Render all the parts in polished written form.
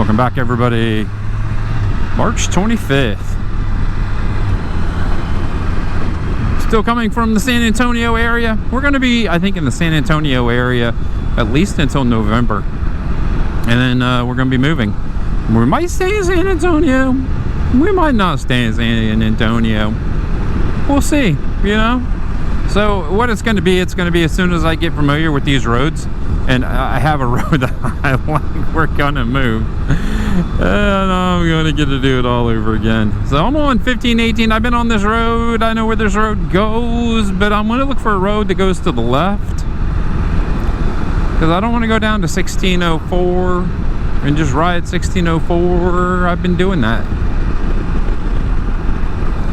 Welcome back, everybody. March 25th. Still coming from the San Antonio area. We're going to be, I think, in the San Antonio area at least until November. And then we're going to be moving. We might stay in San Antonio. We might not stay in San Antonio. We'll see, you know? So what it's going to be as soon as I get familiar with these roads. And I have a road that I like, we're going to move. And I'm going to get to do it all over again. So I'm on 1518. I've been on this road. I know where this road goes, but I'm going to look for a road that goes to the left. Because I don't want to go down to 1604 and just ride 1604. I've been doing that.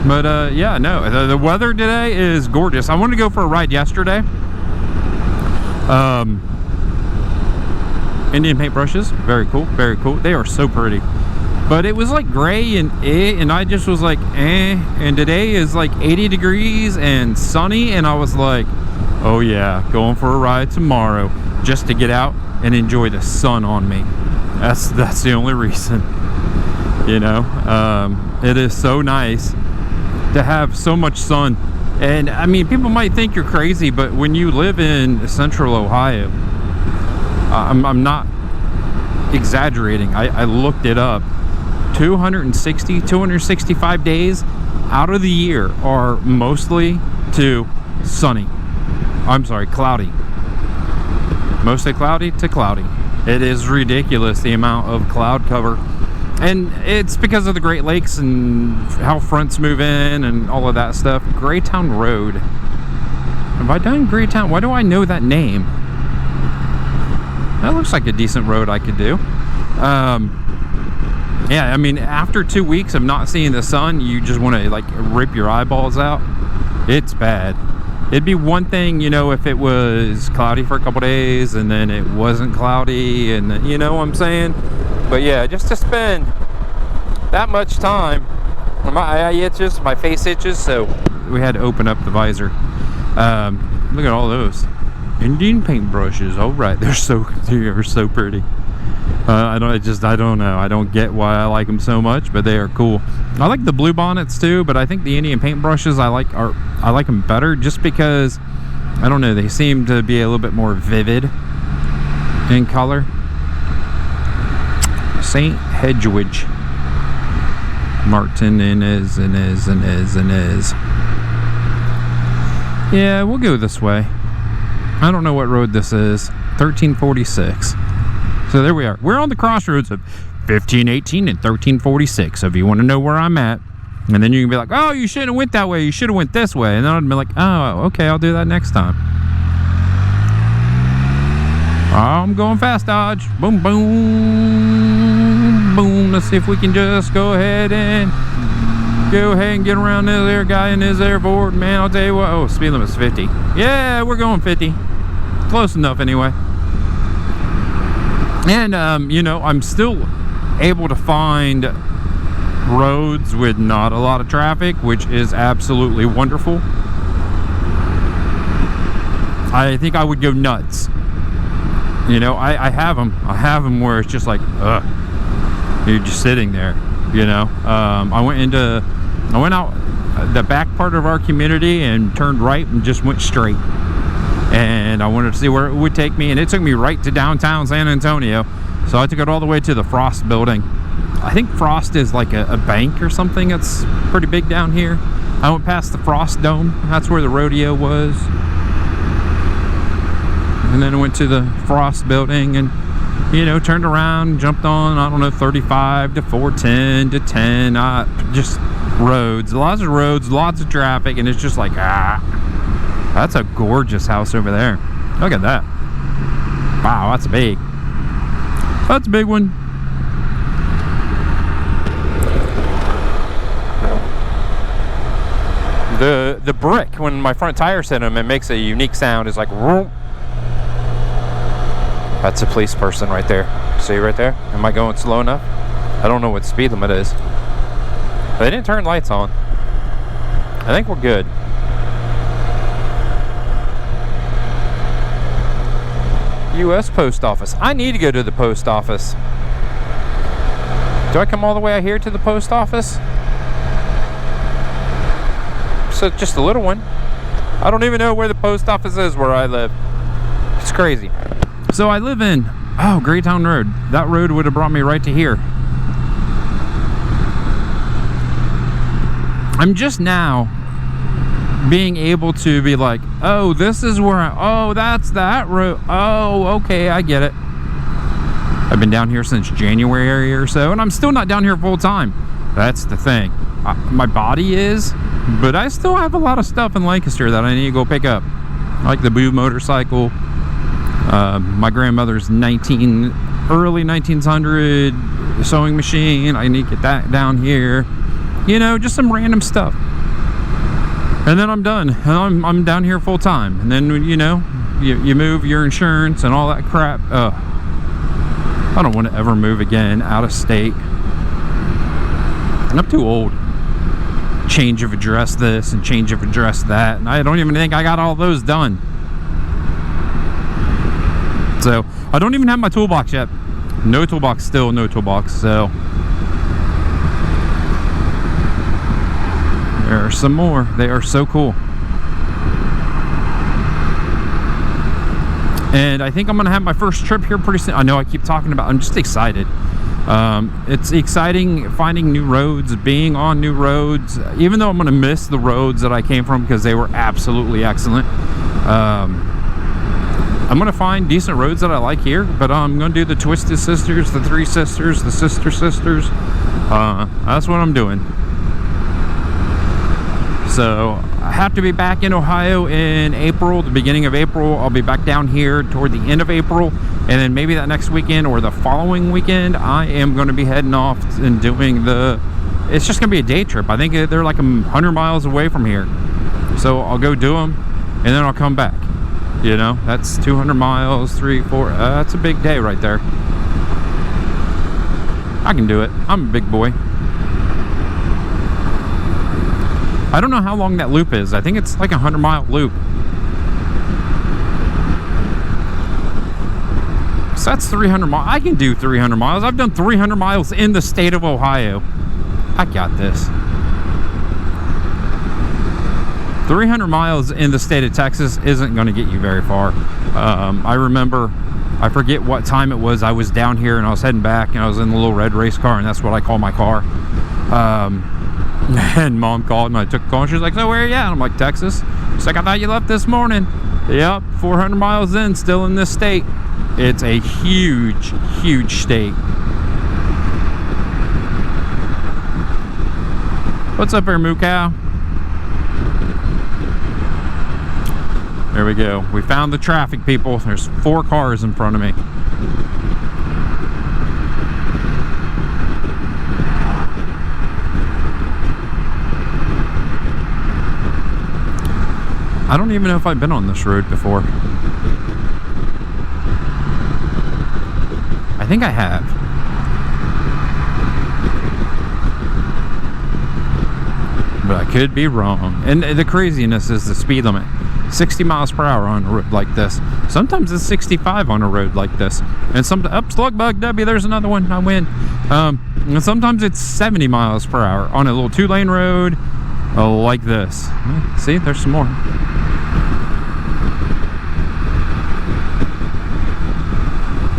But yeah, no, the weather today is gorgeous. I wanted to go for a ride yesterday. Indian paintbrushes, very cool, very cool. They are so pretty. But it was like gray and I just was like, And today is like 80 degrees and sunny, and I was like, oh yeah, going for a ride tomorrow just to get out and enjoy the sun on me. That's the only reason. You know, it is so nice to have so much sun. And I mean, people might think you're crazy, but when you live in central Ohio, I'm not exaggerating. I looked it up. 265 days out of the year are mostly to sunny. I'm sorry, cloudy. Mostly cloudy to cloudy. It is ridiculous the amount of cloud cover. And it's because of the Great Lakes and how fronts move in and all of that stuff. Greytown Road. Have I done Greytown? Why do I know that name? That looks like a decent road I could do. Yeah, I mean, after 2 weeks of not seeing the sun, you just want to like rip your eyeballs out. It's bad. It'd be one thing, you know, if it was cloudy for a couple days and then it wasn't cloudy, and you know what I'm saying? But yeah, just to spend that much time, my eye itches, my face itches, so we had to open up the visor. Look at all those Indian paintbrushes. All right, they're so pretty. I don't know. I don't get why I like them so much, but they are cool. I like the blue bonnets too, but I think the Indian paintbrushes I like them better just because, I don't know, they seem to be a little bit more vivid in color. St. Hedwige. Martin is. Yeah, we'll go this way. I don't know what road this is. 1346. So there we are. We're on the crossroads of 1518 and 1346. So if you want to know where I'm at, and then you can be like, oh, you shouldn't have went that way. You should have went this way. And then I'd be like, oh, okay, I'll do that next time. I'm going fast dodge. Boom, boom, boom. Let's see if we can just go ahead and get around this there guy in his airport. Man, I'll tell you what. Oh, speed limit's 50. Yeah, we're going 50. Close enough anyway. And, you know, I'm still able to find roads with not a lot of traffic, which is absolutely wonderful. I think I would go nuts. You know, I have them where it's just like, you're just sitting there, you know. I went out the back part of our community and turned right and just went straight. And I wanted to see where it would take me, and it took me right to downtown San Antonio. So I took it all the way to the Frost building. I think Frost is like a bank or something that's pretty big down here. I went past the Frost Dome. That's where the rodeo was. And then I went to the Frost building and, you know, turned around, jumped on, I don't know, 35 to 410 to 10. Just roads, lots of roads, lots of traffic, and it's just like, that's a gorgeous house over there. Look at that. Wow, that's big. That's a big one. The brick, when my front tires hit them, it makes a unique sound. It's like, whoop. That's a police person right there. See right there? Am I going slow enough? I don't know what speed limit is. They didn't turn lights on. I think we're good. U.S. Post Office. I need to go to the post office. Do I come all the way out here to the post office? So just a little one. I don't even know where the post office is where I live. It's crazy. So I live in, Greytown Road. That road would have brought me right to here. I'm just now being able to be like, oh, this is where that's that road. Oh, okay, I get it. I've been down here since January or so, and I'm still not down here full time. That's the thing. My body is, but I still have a lot of stuff in Lancaster that I need to go pick up. Like the Boo motorcycle, my grandmother's early 1900 sewing machine. I need to get that down here. You know, just some random stuff. And then I'm done. And I'm down here full time. And then, you know, you move your insurance and all that crap. I don't want to ever move again out of state. And I'm too old. Change of address this and change of address that. And I don't even think I got all those done. So, I don't even have my toolbox yet. No toolbox, still no toolbox. So, there are some more. They are so cool. And I think I'm going to have my first trip here pretty soon. I know I keep talking about, I'm just excited. It's exciting finding new roads, being on new roads, even though I'm going to miss the roads that I came from because they were absolutely excellent. I'm going to find decent roads that I like here, but I'm going to do the Twisted Sisters, the Three Sisters, the Sister Sisters. That's what I'm doing. So I have to be back in Ohio in April, the beginning of April. I'll be back down here toward the end of April, and then maybe that next weekend or the following weekend I am going to be heading off and doing it's just going to be a day trip. I think they're like 100 miles away from here, so I'll go do them and then I'll come back. You know, that's 200 miles, 3, 4, that's a big day right there. I can do it. I'm a big boy. I don't know how long that loop is. I think it's like a 100-mile loop. So that's 300 miles. I can do 300 miles. I've done 300 miles in the state of Ohio. I got this. 300 miles in the state of Texas isn't going to get you very far. I remember, I forget what time it was. I was down here and I was heading back and I was in the little red race car, and that's what I call my car. And Mom called and I took the call and she was like, so where are you at? And I'm like, Texas. She's like, I thought you left this morning. Yep, 400 miles in, still in this state. It's a huge, huge state. What's up there, Moo Cow? There we go. We found the traffic, people. There's 4 cars in front of me. I don't even know if I've been on this road before. I think I have. But I could be wrong. And the craziness is the speed limit. 60 miles per hour on a road like this. Sometimes it's 65 on a road like this. And slug bug W, there's another one. I win. And sometimes it's 70 miles per hour on a little 2-lane road like this. See, there's some more.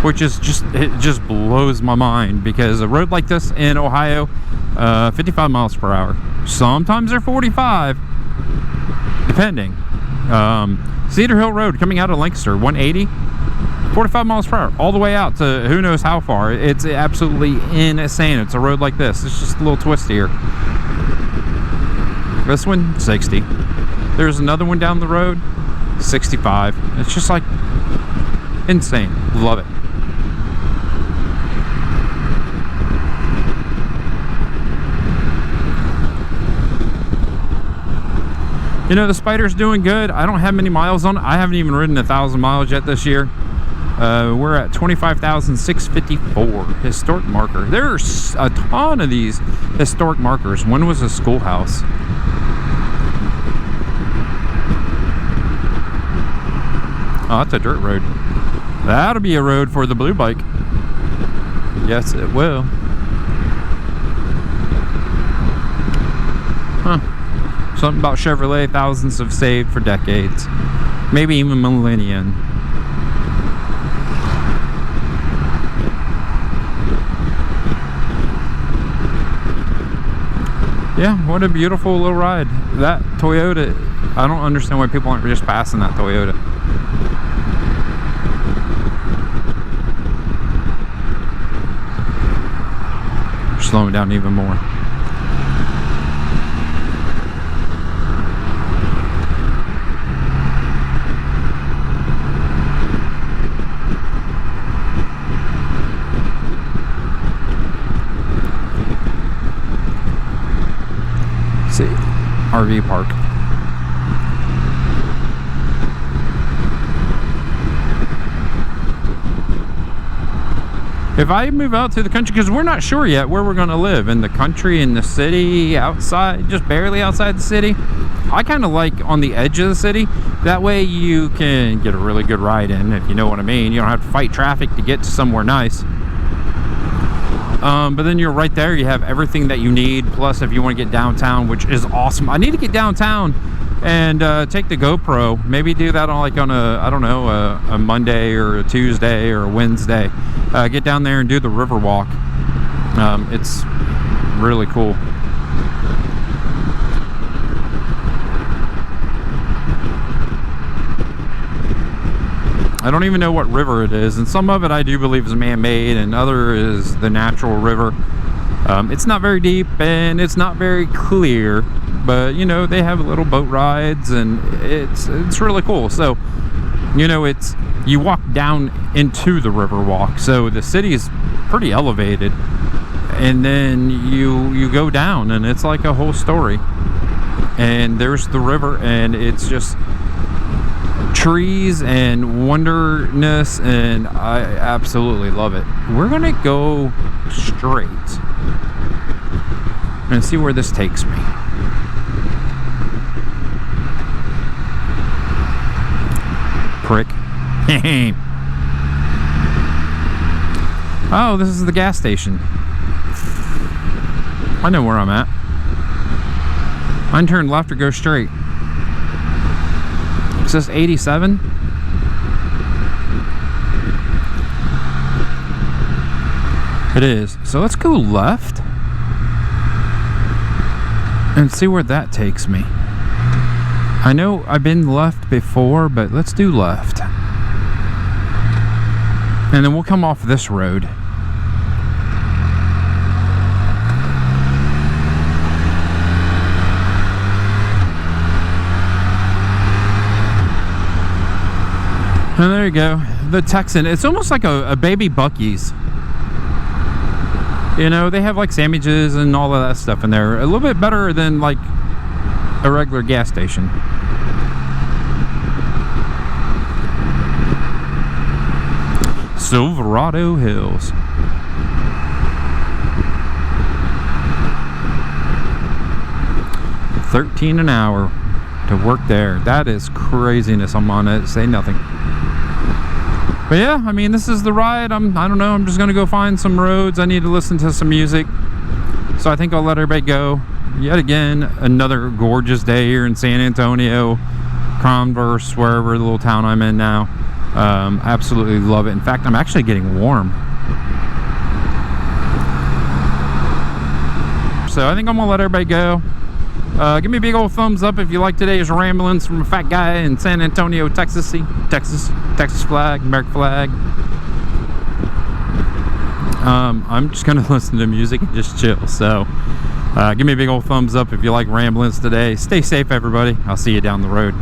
Which is it just blows my mind, because a road like this in Ohio, 55 miles per hour. Sometimes they're 45, depending. Cedar Hill Road coming out of Lancaster, 180, 45 miles per hour, all the way out to who knows how far. It's absolutely insane. It's a road like this. It's just a little twist here. This one, 60. There's another one down the road, 65. It's just like insane. Love it. You know, the Spider's doing good. I don't have many miles on it. I haven't even ridden 1,000 miles yet this year. We're at 25,654 historic marker. There's a ton of these historic markers. One was a schoolhouse. Oh, that's a dirt road. That'll be a road for the blue bike. Yes, it will. Something about Chevrolet, thousands have saved for decades, maybe even millennia. Yeah, what a beautiful little ride. That Toyota, I don't understand why people aren't just passing that Toyota. Slowing down even more. See, RV park. If I move out to the country, because we're not sure yet where we're going to live, in the country, in the city, outside, just barely outside the city. I kind of like on the edge of the city. That way you can get a really good ride in, if you know what I mean. You don't have to fight traffic to get to somewhere nice. But then you're right there. You have everything that you need. Plus, if you want to get downtown, which is awesome. I need to get downtown and take the GoPro. Maybe do that on like on a, I don't know, a Monday or a Tuesday or a Wednesday. Get down there and do the river walk. It's really cool. I don't even know what river it is, and some of it I do believe is man-made, and other is the natural river. It's not very deep and it's not very clear, but you know, they have little boat rides and it's really cool. So you know, it's, you walk down into the river walk, so the city is pretty elevated, and then you go down and it's like a whole story, and there's the river, and it's just trees and wonderness, and I absolutely love it. We're gonna go straight and see where this takes me. Prick. Oh, this is the gas station. I know where I'm at. I turn left or go straight. It says 87. It is. So let's go left and see where that takes me. I know I've been left before, but let's do left. And then we'll come off this road. And there you go, the Texan. It's almost like a baby Buc-ee's. You know, they have like sandwiches and all of that stuff in there. A little bit better than like a regular gas station. Silverado Hills. $13 an hour to work there. That is craziness. I'm on it. Say nothing. But yeah, I mean, this is the ride. I don't know. I'm just gonna go find some roads. I need to listen to some music. So I think I'll let everybody go. Yet again, another gorgeous day here in San Antonio, Converse, wherever the little town I'm in now. Absolutely love it. In fact, I'm actually getting warm. So I think I'm gonna let everybody go. Give me a big old thumbs up if you like today's ramblings from a fat guy in San Antonio, Texas. Texas flag, American flag. I'm just gonna listen to music and just chill. So give me a big old thumbs up if you like ramblings today. Stay safe, everybody. I'll see you down the road.